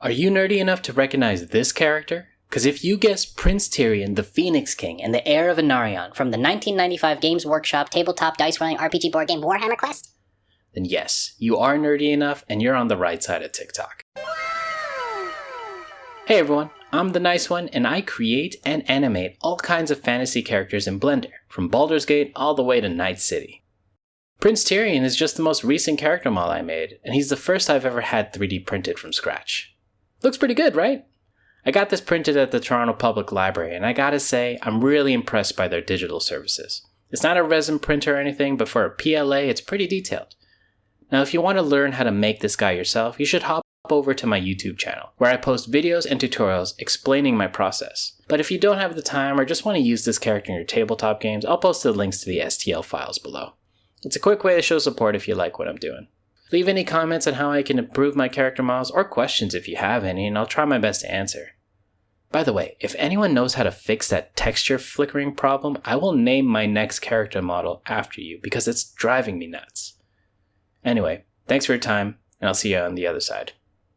Are you nerdy enough to recognize this character? Because if you guess Prince Tyrion, the Phoenix King, and the heir of Anarion from the 1995 Games Workshop tabletop dice-rolling RPG board game Warhammer Quest, then yes, you are nerdy enough and you're on the right side of TikTok. Hey everyone, I'm the Nice One and I create and animate all kinds of fantasy characters in Blender, from Baldur's Gate all the way to Night City. Prince Tyrion is just the most recent character model I made, and he's the first I've ever had 3D printed from scratch. Looks pretty good, right? I got this printed at the Toronto Public Library, and I gotta say, I'm really impressed by their digital services. It's not a resin printer or anything, but for a PLA, it's pretty detailed. Now, if you want to learn how to make this guy yourself, you should hop over to my YouTube channel, where I post videos and tutorials explaining my process. But if you don't have the time or just want to use this character in your tabletop games, I'll post the links to the STL files below. It's a quick way to show support if you like what I'm doing. Leave any comments on how I can improve my character models or questions if you have any, and I'll try my best to answer. By the way, if anyone knows how to fix that texture flickering problem, I will name my next character model after you because it's driving me nuts. Anyway, thanks for your time, and I'll see you on the other side.